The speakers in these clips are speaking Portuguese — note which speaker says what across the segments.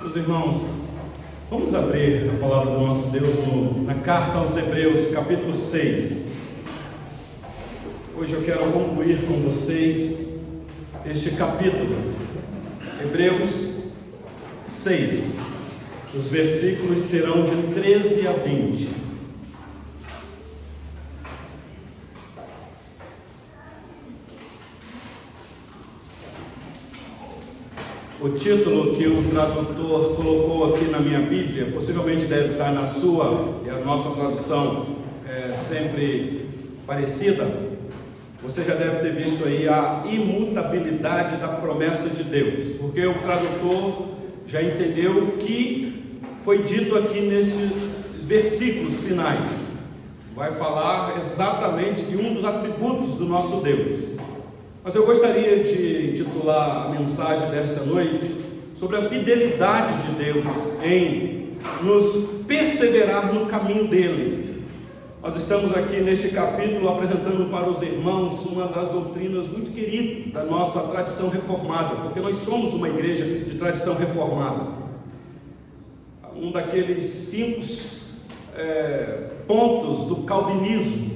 Speaker 1: Meus irmãos, vamos abrir a palavra do nosso Deus na carta aos Hebreus, capítulo 6. Hoje eu quero concluir com vocês este capítulo, Hebreus 6. Os versículos serão de 13 a 20. O título que o tradutor colocou aqui na minha Bíblia, possivelmente deve estar na sua, e a nossa tradução é sempre parecida. Você já deve ter visto aí a imutabilidade da promessa de Deus, porque o tradutor já entendeu o que foi dito aqui nesses versículos finais. Vai falar exatamente de um dos atributos do nosso Deus. Mas eu gostaria de intitular a mensagem desta noite sobre a fidelidade de Deus em nos perseverar no caminho dele. Nós estamos aqui neste capítulo apresentando para os irmãos uma das doutrinas muito queridas da nossa tradição reformada, porque nós somos uma igreja de tradição reformada. Um daqueles 5 pontos do calvinismo.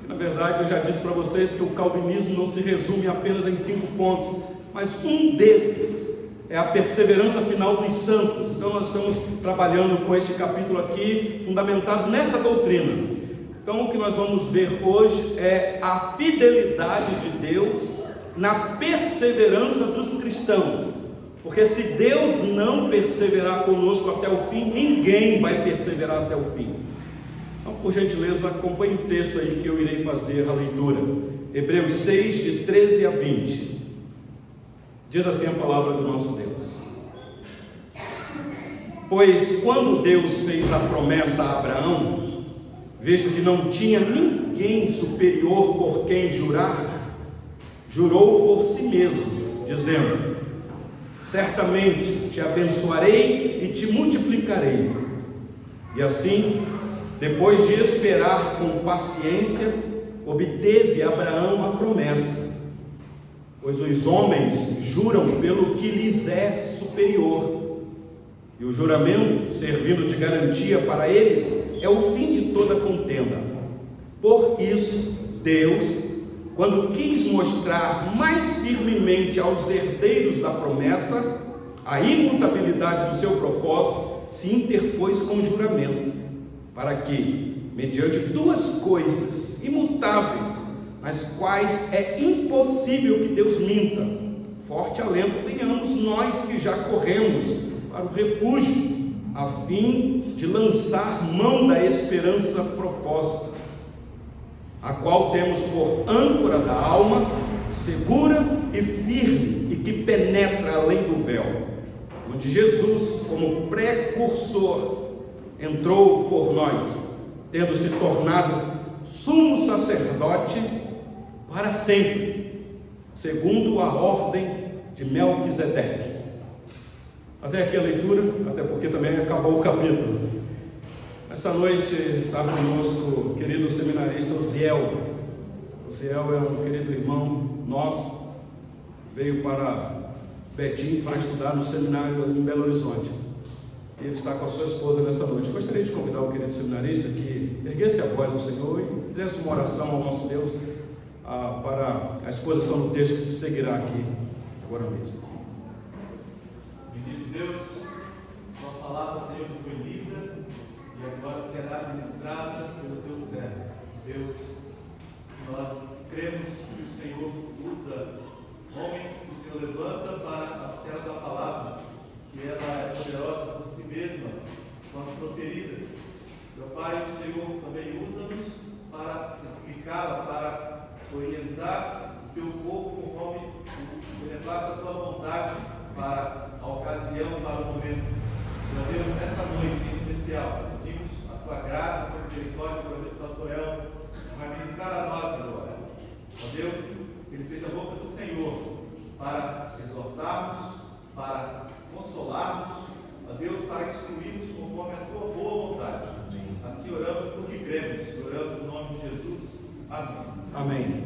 Speaker 1: Na verdade, eu já disse para vocês que o calvinismo não se resume apenas em 5 pontos, mas um deles é a perseverança final dos santos. Então nós estamos trabalhando com este capítulo aqui, fundamentado nessa doutrina. Então o que nós vamos ver hoje é a fidelidade de Deus na perseverança dos cristãos. Porque se Deus não perseverar conosco até o fim, ninguém vai perseverar até o fim. Então, por gentileza, acompanhe o texto aí que eu irei fazer a leitura. Hebreus 6, de 13 a 20. Diz assim a palavra do nosso Deus: Pois quando Deus fez a promessa a Abraão, visto que não tinha ninguém superior por quem jurar, jurou por si mesmo, dizendo: Certamente te abençoarei e te multiplicarei. E assim, depois de esperar com paciência, obteve Abraão a promessa, pois os homens juram pelo que lhes é superior, e o juramento, servindo de garantia para eles, é o fim de toda contenda. Por isso, Deus, quando quis mostrar mais firmemente aos herdeiros da promessa a imutabilidade do seu propósito, se interpôs com juramento, para que, mediante 2 coisas imutáveis, nas quais é impossível que Deus minta, forte alento tenhamos nós que já corremos para o refúgio, a fim de lançar mão da esperança proposta, a qual temos por âncora da alma, segura e firme, e que penetra além do véu, onde Jesus, como precursor, entrou por nós, tendo se tornado sumo sacerdote para sempre, segundo a ordem de Melquisedeque. Até aqui a leitura, até porque também acabou o capítulo. Essa noite está conosco o querido seminarista Osiel. Osiel é um querido irmão nosso, veio para Betim para estudar no seminário em Belo Horizonte. Ele está com a sua esposa nessa noite. Eu gostaria de convidar o querido seminarista que erguesse a voz ao Senhor e fizesse uma oração ao nosso Deus para a exposição do texto que se seguirá aqui agora mesmo.
Speaker 2: Bendito Deus, sua palavra, Senhor, que foi lida e agora será ministrada pelo teu servo. Deus, nós cremos que o Senhor usa homens que o Senhor levanta para anunciar a tua palavra, que ela é poderosa por si mesma, quando proferida. Meu Pai, o Senhor também usa-nos para explicá-la, para orientar o teu povo conforme ele passa a tua vontade para a ocasião, para o momento. Meu Deus, nesta noite em especial, pedimos a tua graça, a tua misericórdia sobre a vida do pastor El, vai ministrar a nós agora. Ó Deus, que ele seja a boca do Senhor para exortarmos, para consolarmos, ó Deus, para instruirmos conforme a tua boa vontade. Assim oramos porque cremos, orando no nome de Jesus. Amém.
Speaker 1: Amém.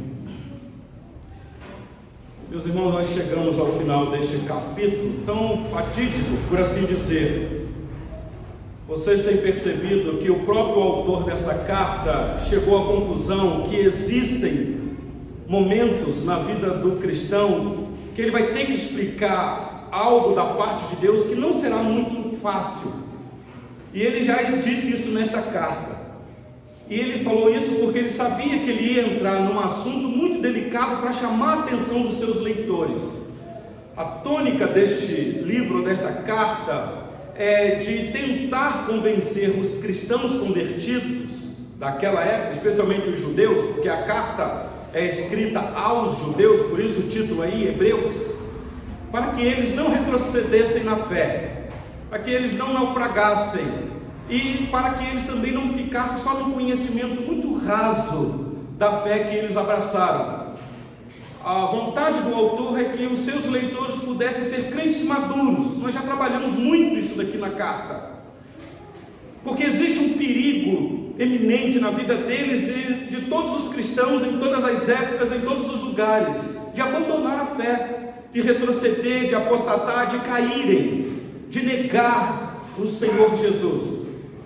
Speaker 1: Meus irmãos, nós chegamos ao final deste capítulo tão fatídico, por assim dizer. Vocês têm percebido que o próprio autor desta carta chegou à conclusão que existem momentos na vida do cristão que ele vai ter que explicar algo da parte de Deus que não será muito fácil. E ele já disse isso nesta carta. E ele falou isso porque ele sabia que ele ia entrar num assunto muito delicado para chamar a atenção dos seus leitores. A tônica deste livro, desta carta, é de tentar convencer os cristãos convertidos daquela época, especialmente os judeus, porque a carta é escrita aos judeus, por isso o título aí, Hebreus, para que eles não retrocedessem na fé, para que eles não naufragassem, e para que eles também não ficassem só no conhecimento muito raso da fé que eles abraçaram. A vontade do autor é que os seus leitores pudessem ser crentes maduros. Nós já trabalhamos muito isso daqui na carta, porque existe um perigo eminente na vida deles e de todos os cristãos, em todas as épocas, em todos os lugares, de abandonar a fé, de retroceder, de apostatar, de caírem, de negar o Senhor Jesus.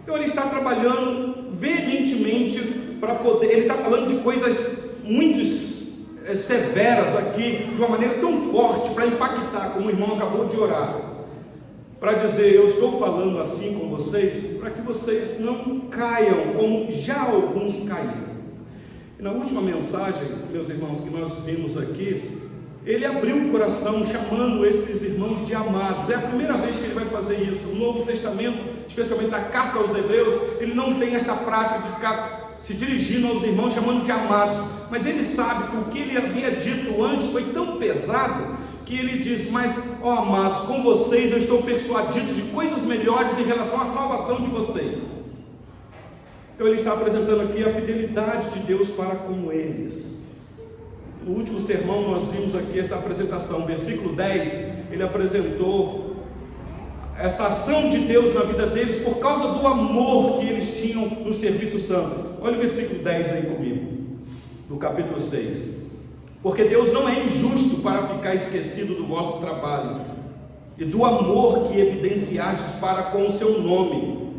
Speaker 1: Então ele está trabalhando veementemente para poder, ele está falando de coisas muito severas aqui, de uma maneira tão forte, para impactar, como o irmão acabou de orar, para dizer: eu estou falando assim com vocês, para que vocês não caiam como já alguns caíram. E na última mensagem, meus irmãos, que nós vimos aqui, ele abriu o coração chamando esses irmãos de amados. É a primeira vez que ele vai fazer isso. No Novo Testamento, especialmente na carta aos Hebreus, ele não tem esta prática de ficar se dirigindo aos irmãos chamando de amados, mas ele sabe que o que ele havia dito antes foi tão pesado que ele diz: mas, ó amados, com vocês eu estou persuadido de coisas melhores em relação à salvação de vocês. Então ele está apresentando aqui a fidelidade de Deus para com eles. No último sermão nós vimos aqui esta apresentação, versículo 10, ele apresentou essa ação de Deus na vida deles por causa do amor que eles tinham no serviço santo. Olha o versículo 10 aí comigo, do capítulo 6. Porque Deus não é injusto para ficar esquecido do vosso trabalho e do amor que evidenciastes para com o seu nome,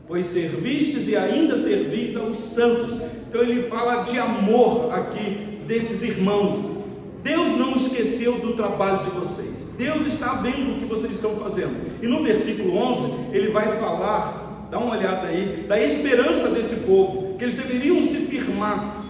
Speaker 1: pois servistes e ainda servis aos santos. Então ele fala de amor aqui desses irmãos. Deus não esqueceu do trabalho de vocês, Deus está vendo o que vocês estão fazendo. E no versículo 11 ele vai falar, dá uma olhada aí, da esperança desse povo, que eles deveriam se firmar.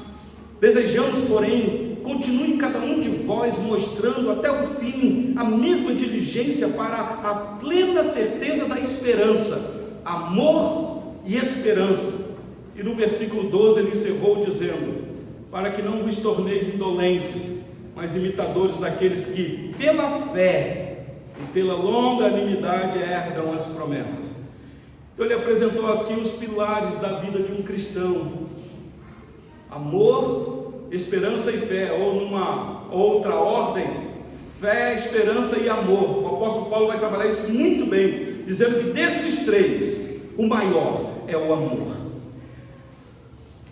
Speaker 1: Desejamos, porém, continue cada um de vós mostrando até o fim a mesma diligência para a plena certeza da esperança, amor e esperança. E no versículo 12 ele encerrou dizendo: para que não vos torneis indolentes, mas imitadores daqueles que pela fé e pela longanimidade herdam as promessas. Então ele apresentou aqui os pilares da vida de um cristão: amor, esperança e fé, ou numa outra ordem, fé, esperança e amor. O apóstolo Paulo vai trabalhar isso muito bem, dizendo que desses três, o maior é o amor.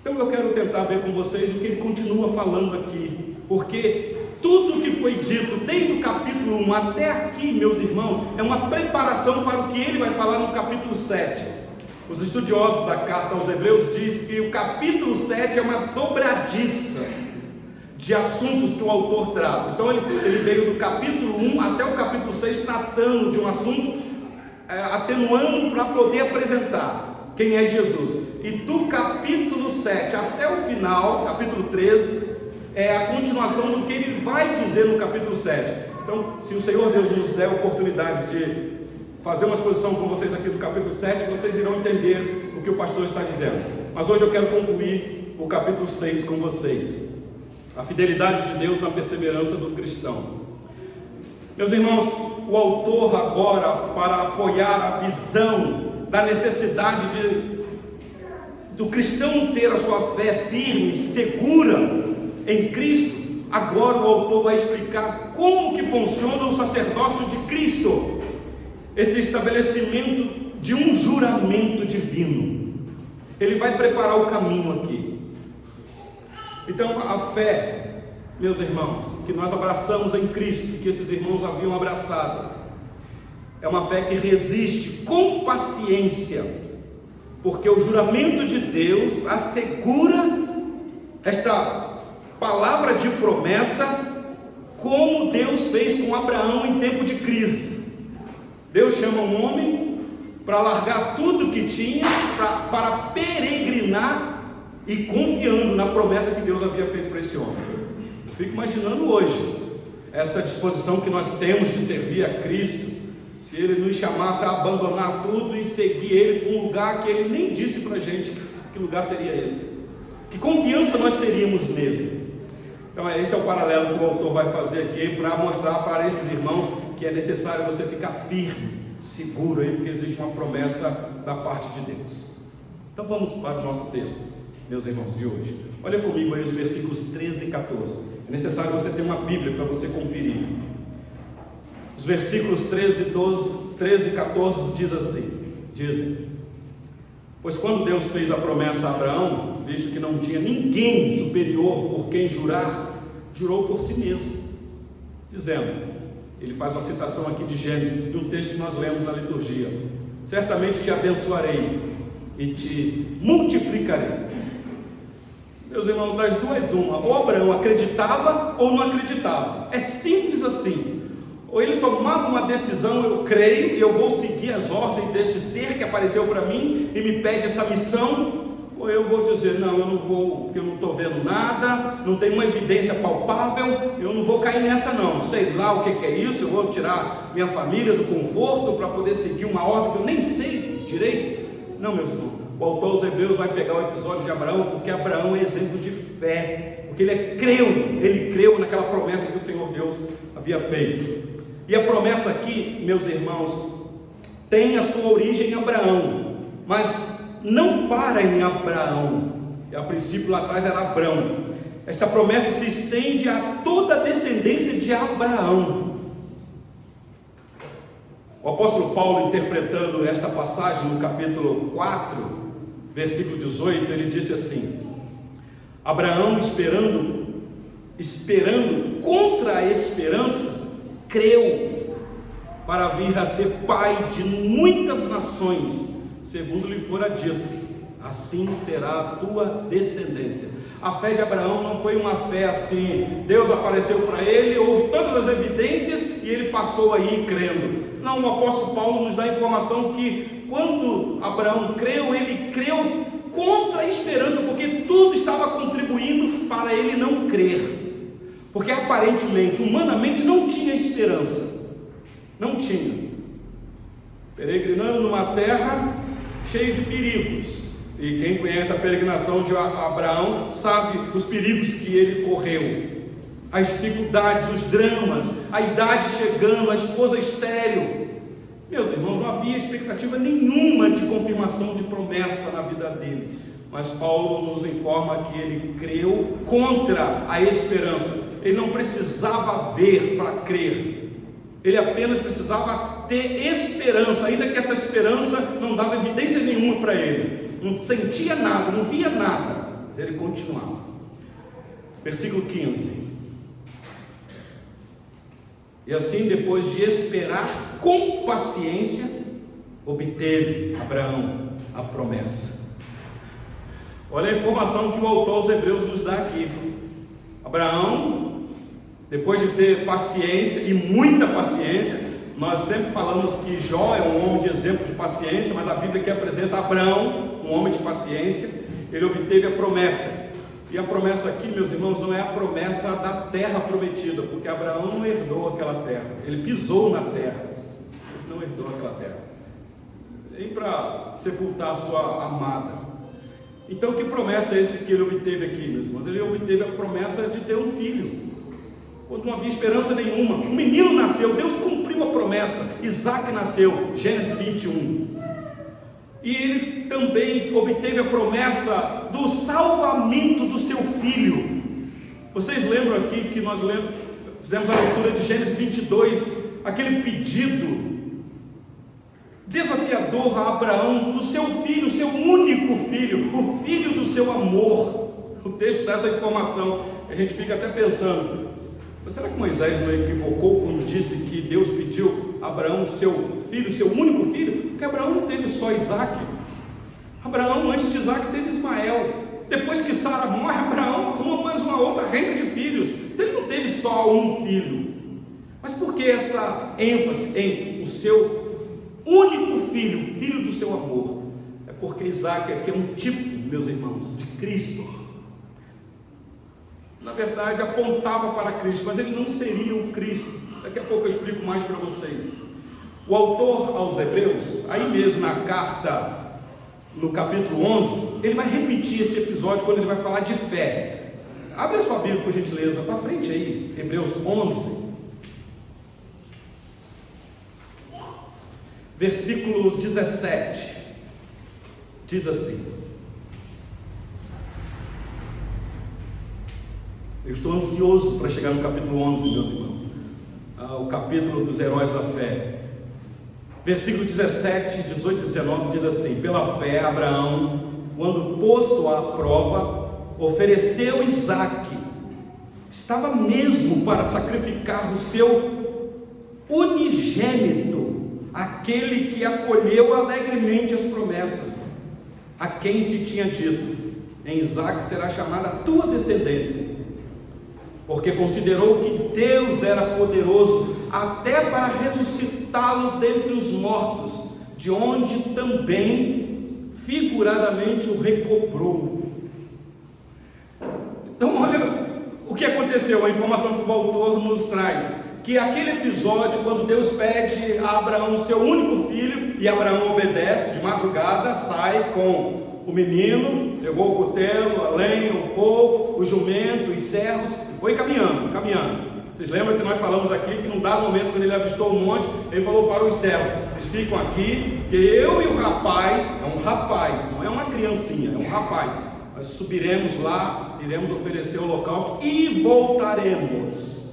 Speaker 1: Então eu quero tentar ver com vocês o que ele continua falando aqui, porque tudo que foi dito desde o capítulo 1 até aqui, meus irmãos, é uma preparação para o que ele vai falar no capítulo 7. Os estudiosos da carta aos Hebreus dizem que o capítulo 7 é uma dobradiça de assuntos que o autor trata. Então ele veio do capítulo 1 até o capítulo 6 tratando de um assunto, atenuando para poder apresentar quem é Jesus. E do capítulo 7 até o final, capítulo 13, é a continuação do que ele vai dizer no capítulo 7. Então, se o Senhor Deus nos der a oportunidade de fazer uma exposição com vocês aqui do capítulo 7, vocês irão entender o que o pastor está dizendo. Mas hoje eu quero concluir o capítulo 6 com vocês. A fidelidade de Deus na perseverança do cristão. Meus irmãos, o autor agora, para apoiar a visão da necessidade do cristão ter a sua fé firme, segura em Cristo, agora o autor vai explicar como que funciona o sacerdócio de Cristo, esse estabelecimento de um juramento divino. Ele vai preparar o caminho aqui. Então a fé meus irmãos, que nós abraçamos em Cristo, que esses irmãos haviam abraçado, é uma fé que resiste com paciência, porque o juramento de Deus assegura esta palavra de promessa, como Deus fez com Abraão em tempo de crise. Deus chama um homem para largar tudo que tinha, para peregrinar e confiando na promessa que Deus havia feito para esse homem. Eu fico imaginando hoje essa disposição que nós temos de servir a Cristo, se Ele nos chamasse a abandonar tudo e seguir Ele para um lugar que Ele nem disse para a gente que lugar seria esse. Que confiança nós teríamos nele? Então esse é o paralelo que o autor vai fazer aqui para mostrar para esses irmãos que é necessário você ficar firme, seguro aí, porque existe uma promessa da parte de Deus. Então vamos para o nosso texto, meus irmãos, de hoje. Olha comigo aí os versículos 13 e 14. É necessário você ter uma Bíblia para você conferir. Os versículos 13 e 14 dizem: pois quando Deus fez a promessa a Abraão, visto que não tinha ninguém superior por quem jurar, jurou por si mesmo, dizendo, ele faz uma citação aqui de Gênesis, de um texto que nós lemos na liturgia: certamente te abençoarei e te multiplicarei. Meus irmãos, das duas uma, ou Abraão acreditava ou não acreditava, é simples assim. Ou ele tomava uma decisão, eu creio e eu vou seguir as ordens deste ser que apareceu para mim e me pede esta missão, ou eu vou dizer, não, eu não vou, porque eu não estou vendo nada, não tem uma evidência palpável, eu não vou cair nessa não, sei lá o que é isso, eu vou tirar minha família do conforto para poder seguir uma ordem que eu nem sei direito. Não, meus irmãos, o autor aos Hebreus vai pegar o episódio de Abraão, porque Abraão é exemplo de fé, porque ele creu naquela promessa que o Senhor Deus havia feito. E a promessa aqui, meus irmãos, tem a sua origem em Abraão, mas não para em Abraão. A princípio lá atrás era Abrão. Esta promessa se estende a toda a descendência de Abraão. O apóstolo Paulo, interpretando esta passagem no capítulo 4, versículo 18, ele disse assim: Abraão, esperando contra a esperança, creu para vir a ser pai de muitas nações, segundo lhe fora dito, assim será a tua descendência. A fé de Abraão não foi uma fé assim, Deus apareceu para ele, houve todas as evidências e ele passou aí crendo. Não, o apóstolo Paulo nos dá a informação que quando Abraão creu, ele creu contra a esperança, porque tudo estava contribuindo para ele não crer. Porque aparentemente, humanamente, não tinha esperança. Não tinha. Peregrinando numa terra cheia de perigos. E quem conhece a peregrinação de Abraão sabe os perigos que ele correu. As dificuldades, os dramas, a idade chegando, a esposa estéril. Meus irmãos, não havia expectativa nenhuma de confirmação de promessa na vida dele. Mas Paulo nos informa que ele creu contra a esperança. Ele não precisava ver para crer, ele apenas precisava ter esperança, ainda que essa esperança não dava evidência nenhuma para ele, não sentia nada, não via nada, mas ele continuava. Versículo 15: e assim, depois de esperar com paciência, obteve Abraão a promessa. Olha a informação que o autor aos Hebreus nos dá aqui. Abraão, depois de ter paciência e muita paciência, nós sempre falamos que Jó é um homem de exemplo de paciência, mas a Bíblia aqui apresenta Abraão, um homem de paciência. Ele obteve a promessa, e a promessa aqui, meus irmãos, não é a promessa da terra prometida, porque Abraão não herdou aquela terra, ele pisou na terra, não herdou aquela terra, nem para sepultar a sua amada. Então que promessa é esse que ele obteve aqui, meus irmãos? Ele obteve a promessa de ter um filho, quando não havia esperança nenhuma. Um menino nasceu, Deus cumpriu a promessa, Isaac nasceu, Gênesis 21. E ele também obteve a promessa do salvamento do seu filho. Vocês lembram aqui que nós fizemos a leitura de Gênesis 22, aquele pedido desafiador a Abraão, do seu filho, seu único filho, o filho do seu amor, O texto dá essa informação, a gente fica até pensando, mas será que Moisés não equivocou quando disse que Deus pediu a Abraão seu filho, seu único filho? Porque Abraão não teve só Isaac. Abraão, antes de Isaac, teve Ismael. Depois que Sara morre, Abraão arruma mais uma outra renca de filhos. Então ele não teve só um filho. Mas por que essa ênfase em o seu único filho, filho do seu amor? É porque Isaac aqui é um tipo, meus irmãos, de Cristo. Na verdade, apontava para Cristo, mas ele não seria o Cristo. Daqui a pouco eu explico mais para vocês. O autor aos Hebreus, aí mesmo na carta, no capítulo 11, ele vai repetir esse episódio quando ele vai falar de fé. Abre a sua Bíblia, por gentileza, para frente aí, Hebreus 11, versículo 17, diz assim: eu estou ansioso para chegar no capítulo 11, meus irmãos, o capítulo dos heróis da fé. Versículo 17, 18 e 19 diz assim: pela fé, Abraão, quando posto à prova, ofereceu Isaque. Estava mesmo para sacrificar o seu unigênito, aquele que acolheu alegremente as promessas, a quem se tinha dito: em Isaque será chamada a tua descendência. Porque considerou que Deus era poderoso até para ressuscitá-lo dentre os mortos, de onde também figuradamente o recobrou. Então olha o que aconteceu, a informação que o autor nos traz, que aquele episódio, quando Deus pede a Abraão seu único filho, e Abraão obedece, de madrugada sai com o menino, pegou o cutelo, a lenha, o fogo, o jumento, os servos, e foi caminhando. Vocês lembram que nós falamos aqui que num dado momento, quando ele avistou o monte, ele falou para os servos: vocês ficam aqui, que eu e o rapaz, é um rapaz, não é uma criancinha, é um rapaz, nós subiremos lá, iremos oferecer o holocausto e voltaremos.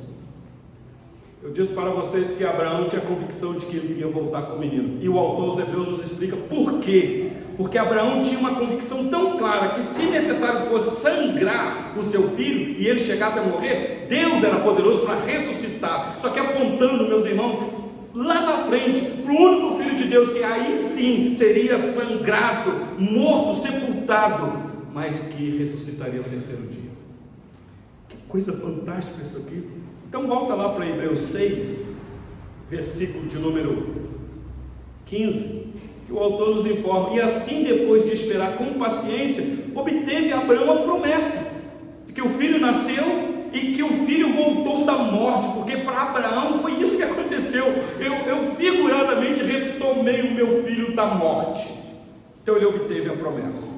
Speaker 1: Eu disse para vocês que Abraão tinha a convicção de que ele iria voltar com o menino, e o autor aos Hebreus nos explica por quê. Porque Abraão tinha uma convicção tão clara que, se necessário fosse sangrar o seu filho e ele chegasse a morrer, Deus era poderoso para ressuscitar. Só que apontando, meus irmãos, lá na frente, para o único filho de Deus, que aí sim seria sangrado, morto, sepultado, mas que ressuscitaria no terceiro dia. Que coisa fantástica isso aqui. Então volta lá para Hebreus 6, versículo de número 15, que o autor nos informa: e assim, depois de esperar com paciência, obteve Abraão a promessa de que o filho nasceu e que o filho voltou da morte, porque para Abraão foi isso que aconteceu. Eu figuradamente retomei o meu filho da morte. Então ele obteve a promessa.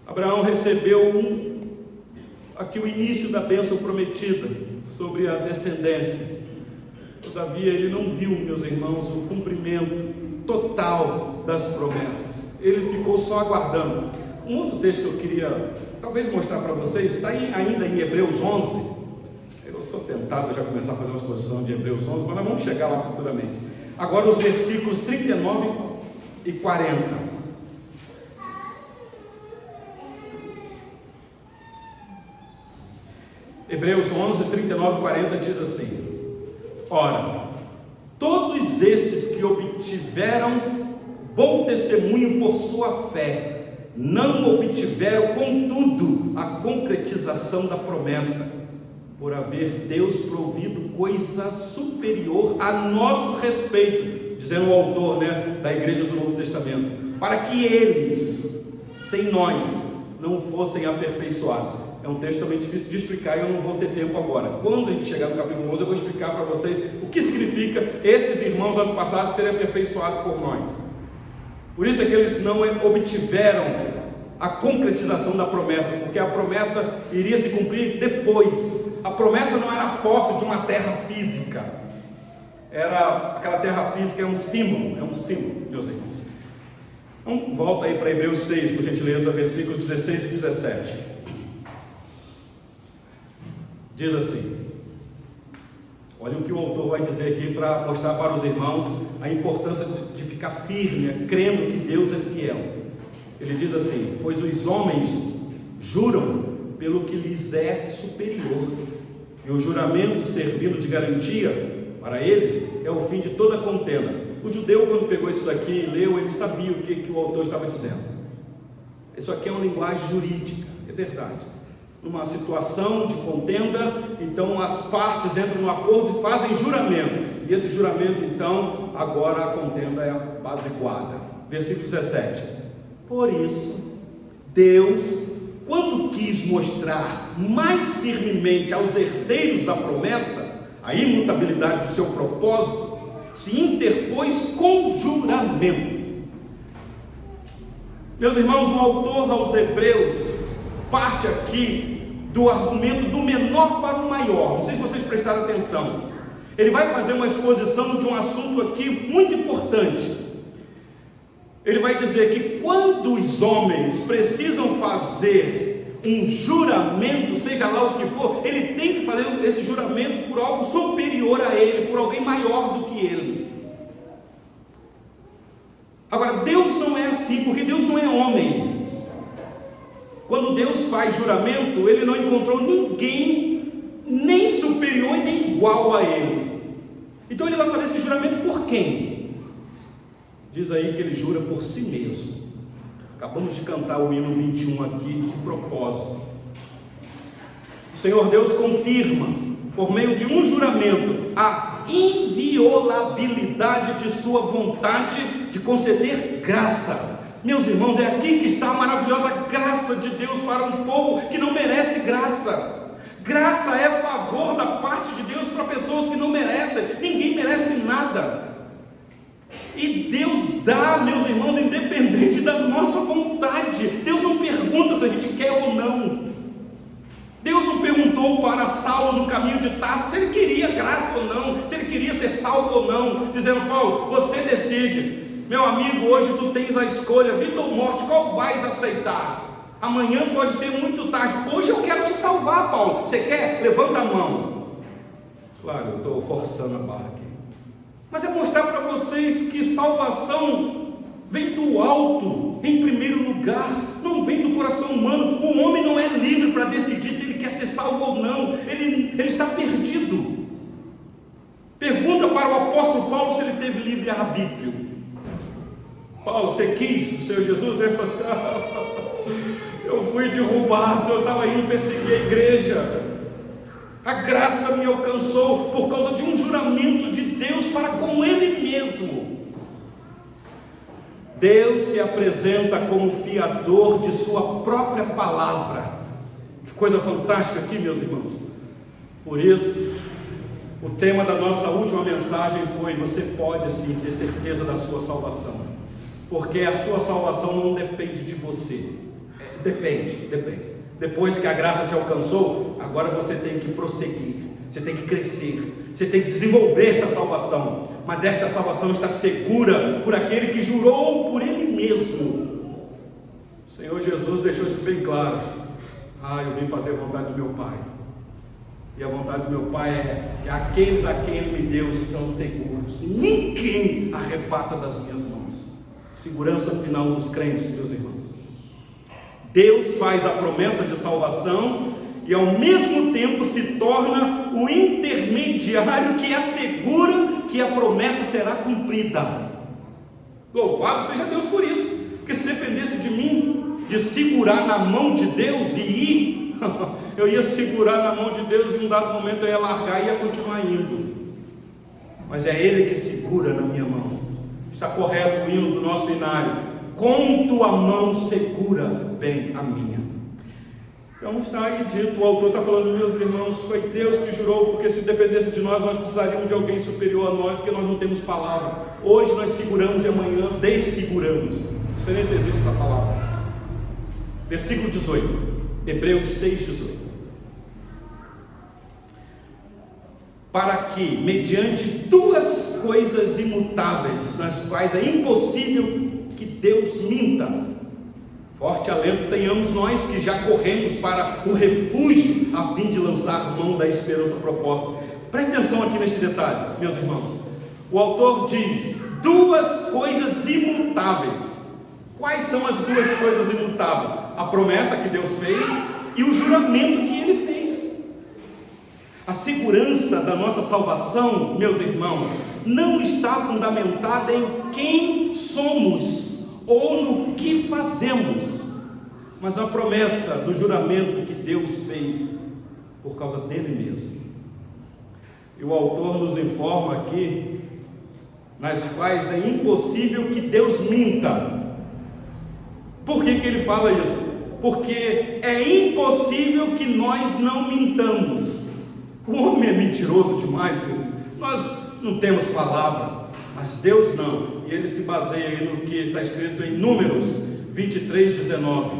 Speaker 1: Abraão recebeu aqui o início da bênção prometida sobre a descendência. Todavia ele não viu, meus irmãos, o cumprimento total das promessas. Ele ficou só aguardando. Um outro texto que eu queria talvez mostrar para vocês está ainda em Hebreus 11. Eu sou tentado a já começar a fazer uma exposição de Hebreus 11, mas nós vamos chegar lá futuramente. Agora os versículos 39 e 40. Hebreus 11, 39 e 40 diz assim: ora, todos estes que obtiveram bom testemunho por sua fé, não obtiveram, contudo, a concretização da promessa, por haver Deus provido coisa superior a nosso respeito, dizendo o autor, da igreja do Novo Testamento, para que eles, sem nós, não fossem aperfeiçoados. É um texto também difícil de explicar e eu não vou ter tempo agora. Quando a gente chegar no capítulo 11, eu vou explicar para vocês o que significa esses irmãos do ano passado serem aperfeiçoados por nós. Por isso é que eles não obtiveram a concretização da promessa, porque a promessa iria se cumprir depois. A promessa não era a posse de uma terra física, era aquela terra física, é um símbolo, meus irmãos. Então volta aí para Hebreus 6, por gentileza, versículos 16 e 17. Diz assim, olha o que o autor vai dizer aqui para mostrar para os irmãos a importância de ficar firme, crendo que Deus é fiel. Ele diz assim: pois os homens juram pelo que lhes é superior, e o juramento, servindo de garantia para eles, é o fim de toda contenda. O judeu, quando pegou isso daqui e leu, ele sabia o que o autor estava dizendo. Isso aqui é uma linguagem jurídica, é verdade. Numa situação de contenda, então as partes entram no acordo e fazem juramento, e esse juramento, então, agora a contenda é apaziguada. Versículo 17: por isso, Deus, quando quis mostrar mais firmemente aos herdeiros da promessa a imutabilidade do seu propósito, se interpôs com juramento. Meus irmãos, o autor aos Hebreus parte aqui do argumento do menor para o maior. Não sei se vocês prestaram atenção. Ele vai fazer uma exposição de um assunto aqui muito importante. Ele vai dizer que quando os homens precisam fazer um juramento, seja lá o que for, ele tem que fazer esse juramento por algo superior a ele, por alguém maior do que ele. Agora, Deus não é assim, porque Deus não é homem. Quando Deus faz juramento, ele não encontrou ninguém nem superior e nem igual a ele. Então ele vai fazer esse juramento por quem? Diz aí que ele jura por si mesmo. Acabamos de cantar o hino 21 aqui de propósito. O Senhor Deus confirma, por meio de um juramento, a inviolabilidade de sua vontade de conceder graça. Meus irmãos, é aqui que está a maravilhosa graça de Deus para um povo que não merece graça. Graça é favor da parte de Deus para pessoas que não merecem. Ninguém merece nada. E Deus dá, meus irmãos, independente da nossa vontade. Deus não pergunta se a gente quer ou não. Deus não perguntou para Saulo no caminho de Tarso se ele queria graça ou não, se ele queria ser salvo ou não, dizendo: Paulo, você decide. Meu amigo, hoje tu tens a escolha, vida ou morte, qual vais aceitar? Amanhã pode ser muito tarde. Hoje eu quero te salvar, Paulo. Você quer? Levanta a mão. Claro, eu estou forçando a barra aqui. Mas é mostrar para vocês que salvação vem do alto, em primeiro lugar, não vem do coração humano. O homem não é livre para decidir se ele quer ser salvo ou não, ele está perdido. Pergunta para o apóstolo Paulo se ele teve livre-arbítrio. Paulo, você quis o Senhor Jesus? Ele falou: eu fui derrubado, eu estava indo perseguir a igreja. A graça me alcançou por causa de um juramento de Deus para com Ele mesmo. Deus se apresenta como fiador de sua própria palavra. Que coisa fantástica aqui, meus irmãos. Por isso, o tema da nossa última mensagem foi: você pode sim ter certeza da sua salvação, porque a sua salvação não depende de você. Depende. Depois que a graça te alcançou, agora você tem que prosseguir, você tem que crescer, você tem que desenvolver essa salvação. Mas esta salvação está segura por aquele que jurou por Ele mesmo. O Senhor Jesus deixou isso bem claro: eu vim fazer a vontade do meu Pai, e a vontade do meu Pai é que aqueles a quem Ele me deu estão seguros, ninguém arrebata das minhas mãos. Segurança final dos crentes, meus irmãos. Deus faz a promessa de salvação e ao mesmo tempo se torna o intermediário que assegura que a promessa será cumprida. Louvado seja Deus por isso, porque se dependesse de mim, de segurar na mão de Deus e ir, eu ia segurar na mão de Deus e em um dado momento eu ia largar e ia continuar indo. Mas é Ele que segura na minha mão. Está correto o hino do nosso inário: com tua mão segura bem a minha. Então está aí dito, o autor está falando: meus irmãos, foi Deus que jurou, porque se dependesse de nós, nós precisaríamos de alguém superior a nós, porque nós não temos palavra. Hoje nós seguramos e amanhã desseguramos. Não sei nem se existe essa palavra. Versículo 18, Hebreus 6:18. Para que, mediante duas coisas imutáveis, nas quais é impossível que Deus minta, forte alento tenhamos nós que já corremos para o refúgio, a fim de lançar mão da esperança proposta. Preste atenção aqui nesse detalhe, meus irmãos. O autor diz: duas coisas imutáveis. Quais são as duas coisas imutáveis? A promessa que Deus fez e o juramento que Ele fez. A segurança da nossa salvação, meus irmãos, não está fundamentada em quem somos ou no que fazemos, mas na promessa do juramento que Deus fez por causa dele mesmo. E o autor nos informa aqui, nas quais é impossível que Deus minta. Por que ele fala isso? Porque é impossível que nós não mintamos. O homem é mentiroso demais, nós não temos palavra, mas Deus não. E ele se baseia aí no que está escrito em Números 23:19.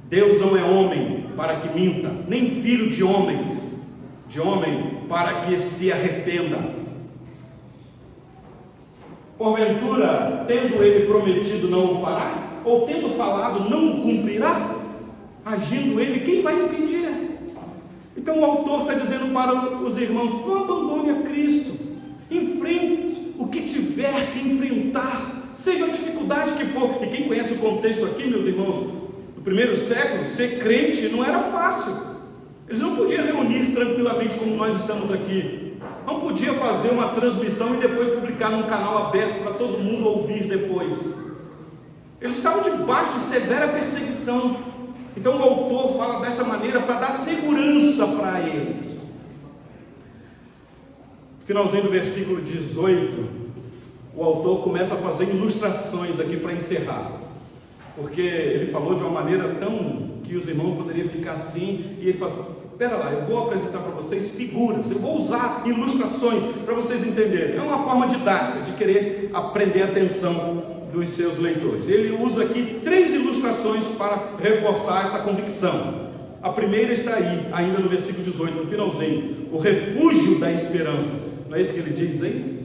Speaker 1: Deus não é homem para que minta, nem filho de homem para que se arrependa. Porventura, tendo ele prometido, não o fará? Ou tendo falado, não o cumprirá? Agindo ele, quem vai impedir? Então o autor está dizendo para os irmãos: não abandone a Cristo, enfrente o que tiver que enfrentar, seja a dificuldade que for. E quem conhece o contexto aqui, meus irmãos, no primeiro século, ser crente não era fácil. Eles não podiam reunir tranquilamente como nós estamos aqui, não podia fazer uma transmissão e depois publicar num canal aberto para todo mundo ouvir depois. Eles estavam debaixo de severa perseguição. Então o autor fala dessa maneira para dar segurança para eles. Finalzinho do versículo 18, o autor começa a fazer ilustrações aqui para encerrar, porque ele falou de uma maneira tão que os irmãos poderiam ficar assim, e ele fala assim: espera lá, eu vou apresentar para vocês figuras, eu vou usar ilustrações para vocês entenderem. É uma forma didática de querer aprender a atenção dos seus leitores. Ele usa aqui 3 ilustrações para reforçar esta convicção. A primeira está aí, ainda no versículo 18, no finalzinho: o refúgio da esperança. Não é isso que ele diz aí?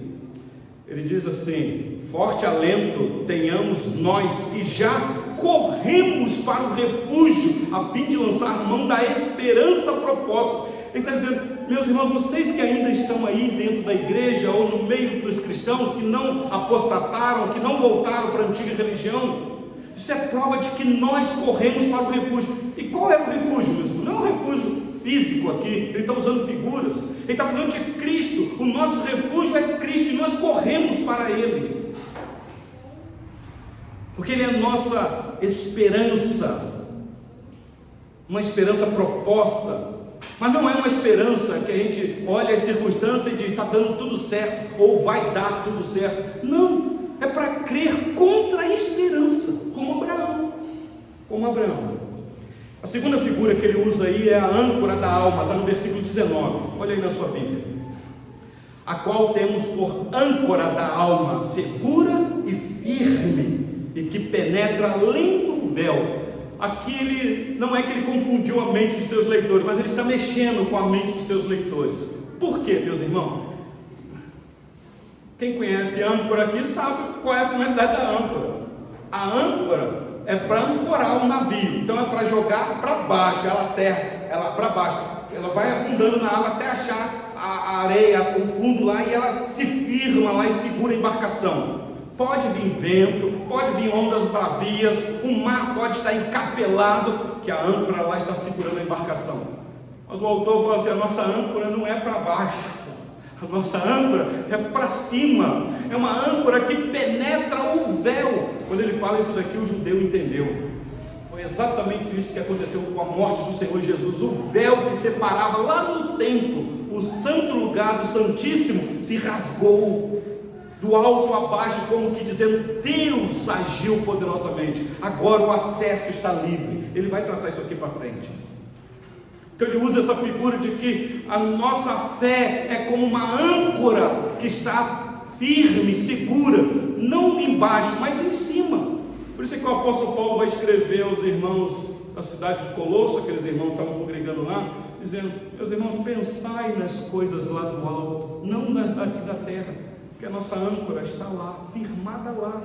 Speaker 1: Ele diz assim: forte alento tenhamos nós que já corremos para o refúgio, a fim de lançar mão da esperança proposta. Ele está dizendo: meus irmãos, vocês que ainda estão aí dentro da igreja ou no meio dos cristãos que não apostataram, que não voltaram para a antiga religião, isso é prova de que nós corremos para o refúgio. E qual é o refúgio mesmo? Não é um refúgio físico aqui, ele está usando figuras, ele está falando de Cristo. O nosso refúgio é Cristo e nós corremos para Ele, porque Ele é a nossa esperança, uma esperança proposta. Mas não é uma esperança que a gente olha as circunstâncias e diz: está dando tudo certo, ou vai dar tudo certo. Não, é para crer contra a esperança, como Abraão. A segunda figura que ele usa aí é a âncora da alma, está no versículo 19, olha aí na sua Bíblia: a qual temos por âncora da alma, segura e firme, e que penetra além do véu. Aqui ele, não é que ele confundiu a mente dos seus leitores, mas ele está mexendo com a mente dos seus leitores. Por quê, meus irmãos? Quem conhece âncora aqui sabe qual é a finalidade da âncora. A âncora é para ancorar o navio, então é para jogar para baixo, ela para baixo, ela vai afundando na água até achar a areia, o fundo lá, e ela se firma lá e segura a embarcação. Pode vir vento, pode vir ondas bravias, o mar pode estar encapelado, que a âncora lá está segurando a embarcação. Mas o autor fala assim: a nossa âncora não é para baixo, a nossa âncora é para cima, é uma âncora que penetra o véu. Quando ele fala isso daqui, o judeu entendeu. Foi exatamente isso que aconteceu com a morte do Senhor Jesus. O véu que separava lá no templo o santo lugar do Santíssimo se rasgou do alto a baixo, como que dizendo: Deus agiu poderosamente, agora o acesso está livre. Ele vai tratar isso aqui para frente. Então ele usa essa figura de que a nossa fé é como uma âncora que está firme, segura, não embaixo, mas em cima. Por isso é que o apóstolo Paulo vai escrever aos irmãos da cidade de Colosso, aqueles irmãos que estavam congregando lá, dizendo: meus irmãos, pensai nas coisas lá do alto, não nas daqui da terra, porque a nossa âncora está lá, firmada lá.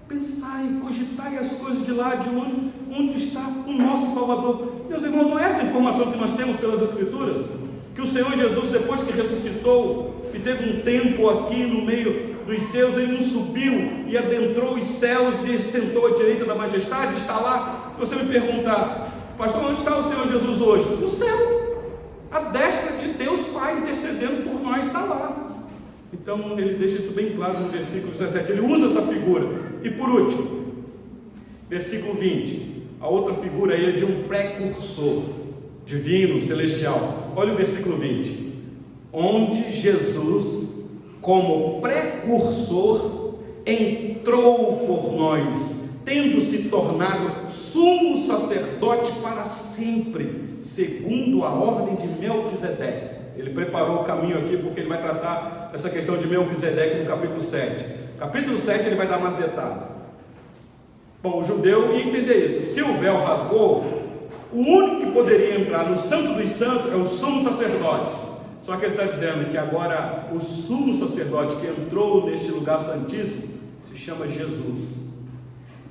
Speaker 1: Pensai, cogitai as coisas de lá, de onde está o nosso Salvador. Meus irmãos, não é essa informação que nós temos pelas Escrituras? Que o Senhor Jesus, depois que ressuscitou e teve um tempo aqui no meio dos seus, ele não subiu e adentrou os céus e sentou à direita da majestade, está lá. Se você me perguntar, pastor, onde está o Senhor Jesus hoje? No céu, à destra de Deus Pai, intercedendo por nós, está lá. Então ele deixa isso bem claro no versículo 17, ele usa essa figura. E por último, versículo 20, a outra figura aí é de um precursor divino, celestial. Olha o versículo 20, onde Jesus, como precursor, entrou por nós, tendo se tornado sumo sacerdote para sempre, segundo a ordem de Melquisedeque. Ele preparou o caminho aqui porque ele vai tratar essa questão de Melquisedeque no capítulo 7. Capítulo 7 ele vai dar mais detalhes. Bom, o judeu ia entender isso. Se o véu rasgou, o único que poderia entrar no Santo dos Santos é o sumo sacerdote. Só que ele está dizendo que agora o sumo sacerdote que entrou neste lugar santíssimo se chama Jesus.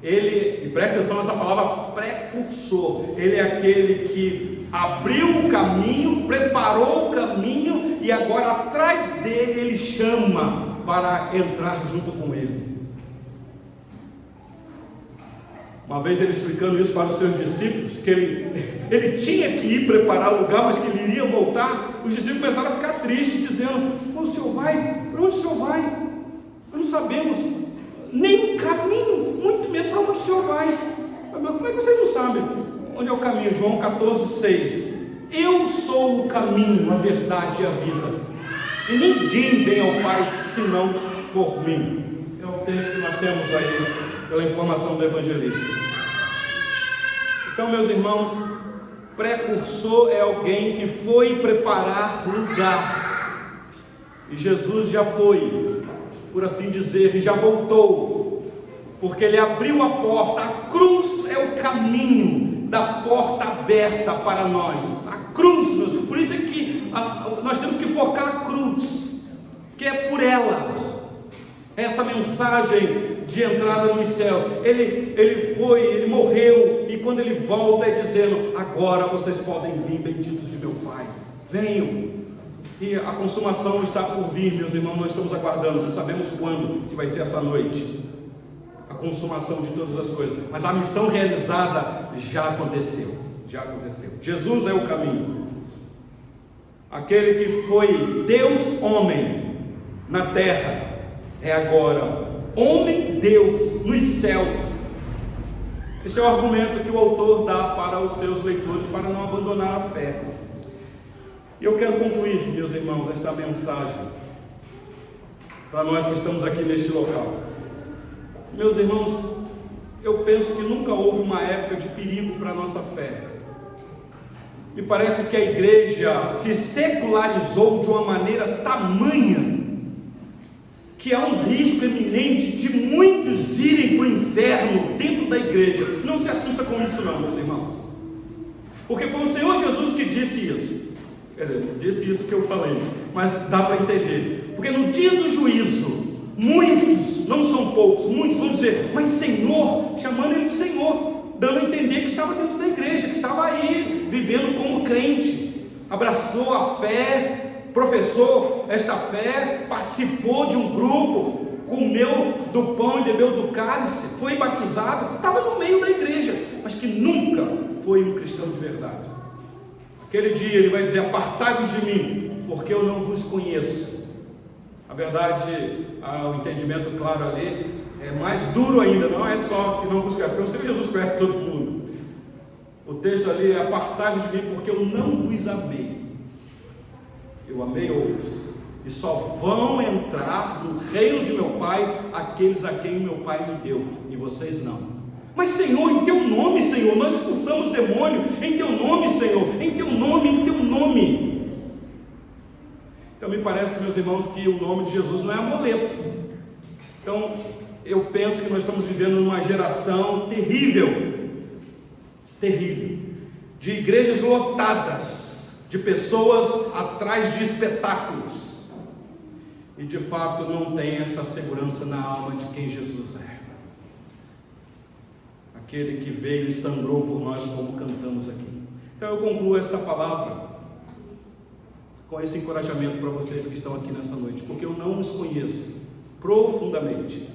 Speaker 1: Ele, e preste atenção nessa palavra precursor, ele é aquele que abriu o caminho, preparou o caminho e agora atrás dele ele chama para entrar junto com ele. Uma vez ele explicando isso para os seus discípulos, que ele tinha que ir preparar o lugar, mas que ele iria voltar, os discípulos começaram a ficar tristes, dizendo: o Senhor vai? Para onde o Senhor vai? Nós não sabemos nem o caminho, muito menos para onde o Senhor vai. Mas como é que vocês não sabem onde é o caminho? João 14,6. Eu sou o caminho, a verdade e a vida, e ninguém vem ao Pai senão por mim. É o texto que nós temos aí pela informação do evangelista. Então, meus irmãos, precursor é alguém que foi preparar lugar, e Jesus já foi, por assim dizer, e já voltou, porque ele abriu a porta. A cruz é o caminho da porta aberta para nós. A cruz, por isso é que nós temos que focar a cruz, que é por ela, essa mensagem de entrada nos céus. Ele morreu, e quando ele volta é dizendo: agora vocês podem vir, benditos de meu Pai, venham. E a consumação está por vir, meus irmãos. Nós estamos aguardando, não sabemos quando, se vai ser essa noite, a consumação de todas as coisas, mas a missão realizada já aconteceu. Jesus é o caminho, aquele que foi Deus homem na terra, é agora homem Deus nos céus. Esse é o argumento que o autor dá para os seus leitores, para não abandonar a fé. E eu quero concluir, meus irmãos, esta mensagem para nós que estamos aqui neste local. Meus irmãos, eu penso que nunca houve uma época de perigo para a nossa fé. Me parece que a igreja se secularizou de uma maneira tamanha que há um risco iminente de muitos irem para o inferno dentro da igreja. Não se assusta com isso não, meus irmãos, porque foi o Senhor Jesus que disse isso. Quer dizer, disse isso que eu falei, mas dá para entender, porque no dia do juízo, muitos, não são poucos, muitos vão dizer: mas Senhor, chamando ele de Senhor, dando a entender que estava dentro da igreja, que estava aí, vivendo como crente, abraçou a fé, professou esta fé, participou de um grupo, comeu do pão e bebeu do cálice, foi batizado, estava no meio da igreja, mas que nunca foi um cristão de verdade. Aquele dia ele vai dizer: apartai-vos de mim, porque eu não vos conheço. A verdade, o entendimento claro ali é mais duro ainda, não é só que não vos conhece, porque o Senhor Jesus conhece todo mundo. O texto ali é: apartai-vos de mim, porque eu não vos amei. Eu amei outros, e só vão entrar no reino de meu Pai aqueles a quem meu Pai me deu, e vocês não. Mas Senhor, em teu nome, Senhor, nós expulsamos demônio, em teu nome, Senhor, em teu nome, em teu nome. Então me parece, meus irmãos, que o nome de Jesus não é amuleto. Então eu penso que nós estamos vivendo numa geração terrível, de igrejas lotadas, de pessoas atrás de espetáculos, e de fato não tem esta segurança na alma de quem Jesus é, aquele que veio e sangrou por nós, como cantamos aqui. Então eu concluo esta palavra com esse encorajamento para vocês que estão aqui nessa noite, porque eu não os conheço, profundamente.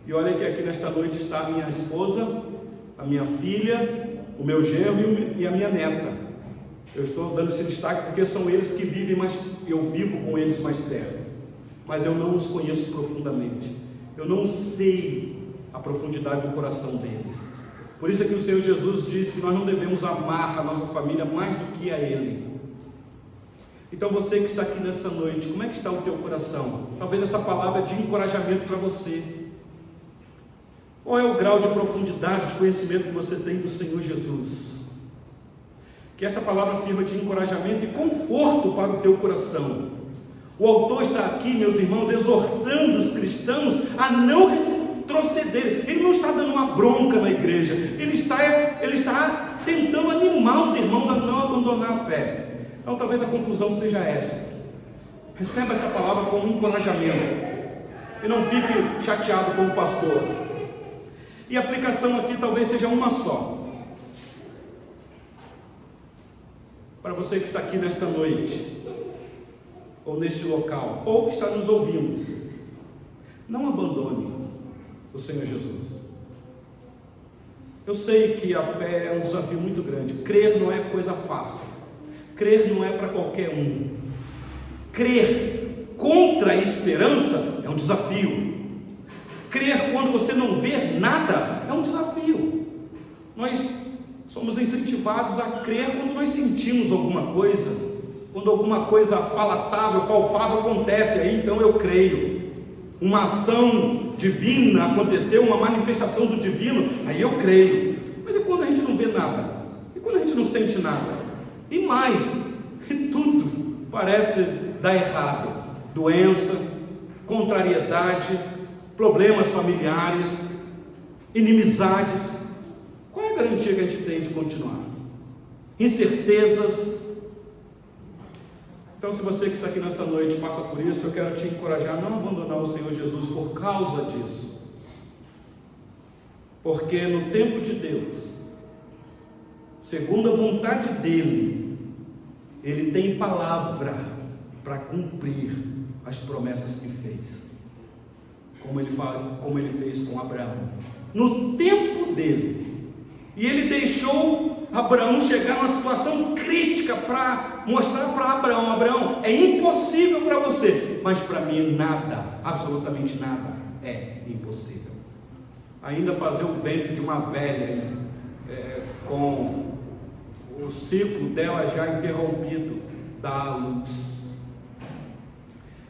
Speaker 1: E olha que aqui nesta noite está a minha esposa, a minha filha, o meu genro e a minha neta. Eu estou dando esse destaque porque são eles que vivem mais, eu vivo com eles mais perto, mas eu não os conheço profundamente. Eu não sei a profundidade do coração deles. Por isso é que o Senhor Jesus diz que nós não devemos amar a nossa família mais do que a Ele. Então você que está aqui nessa noite, como é que está o teu coração? Talvez essa palavra é de encorajamento para você. Qual é o grau de profundidade, de conhecimento que você tem do Senhor Jesus? Que essa palavra sirva de encorajamento e conforto para o teu coração. O autor está aqui, meus irmãos, exortando os cristãos a não retroceder. Ele não está dando uma bronca na igreja, ele está tentando animar os irmãos a não abandonar a fé. Então talvez a conclusão seja essa: receba essa palavra como um encorajamento e não fique chateado com o pastor. E a aplicação aqui talvez seja uma só. Para você que está aqui nesta noite, ou neste local, ou que está nos ouvindo, não abandone o Senhor Jesus. Eu sei que a fé é um desafio muito grande. Crer não é coisa fácil. Crer não é para qualquer um. Crer contra a esperança é um desafio. Crer quando você não vê nada é um desafio. Nós somos incentivados a crer quando nós sentimos alguma coisa, quando alguma coisa palatável, palpável acontece, aí então eu creio. Uma ação divina aconteceu, uma manifestação do divino, aí eu creio. Mas e quando a gente não vê nada? E quando a gente não sente nada? E mais, tudo parece dar errado. Doença, contrariedade, problemas familiares, inimizades. Qual é a garantia que a gente tem de continuar? Incertezas. Então, se você que está aqui nessa noite passa por isso, eu quero te encorajar a não abandonar o Senhor Jesus por causa disso. Porque no tempo de Deus, segundo a vontade dEle, Ele tem palavra para cumprir as promessas que fez. Como ele fez com Abraão. No tempo dele. E ele deixou Abraão chegar numa situação crítica para mostrar para Abraão: Abraão, é impossível para você, mas para mim nada, absolutamente nada é impossível. Ainda fazer o ventre de uma velha com o ciclo dela já interrompido, dá à luz.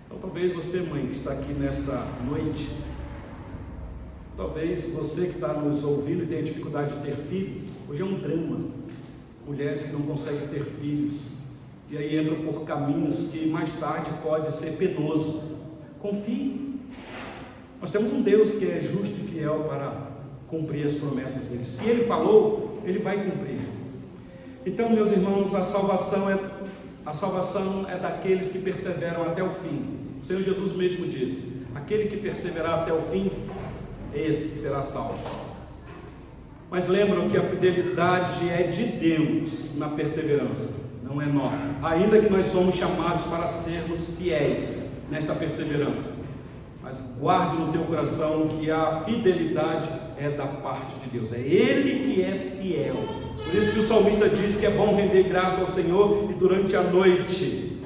Speaker 1: Então talvez você, mãe, que está aqui nesta noite, talvez você que está nos ouvindo e tem dificuldade de ter filho, hoje é um drama. Mulheres que não conseguem ter filhos, e aí entram por caminhos que mais tarde pode ser penoso. Confie. Nós temos um Deus que é justo e fiel para cumprir as promessas dele. Se ele falou, ele vai cumprir. Então, meus irmãos, a salvação é daqueles que perseveram até o fim. O Senhor Jesus mesmo disse: aquele que perseverar até o fim, esse que será salvo. Mas lembram que a fidelidade é de Deus na perseverança, não é nossa. Ainda que nós somos chamados para sermos fiéis nesta perseverança, mas guarde no teu coração que a fidelidade é da parte de Deus. É Ele que é fiel. Por isso que o salmista diz que é bom render graça ao Senhor e durante a noite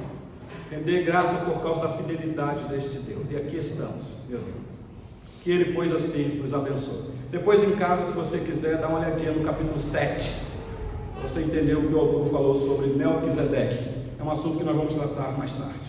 Speaker 1: render graça por causa da fidelidade deste Deus. E aqui estamos, meus irmãos. Que Ele, pois, assim nos abençoe. Depois em casa, se você quiser, dá uma olhadinha no capítulo 7, para você entender o que o autor falou sobre Melquisedeque. É um assunto que nós vamos tratar mais tarde.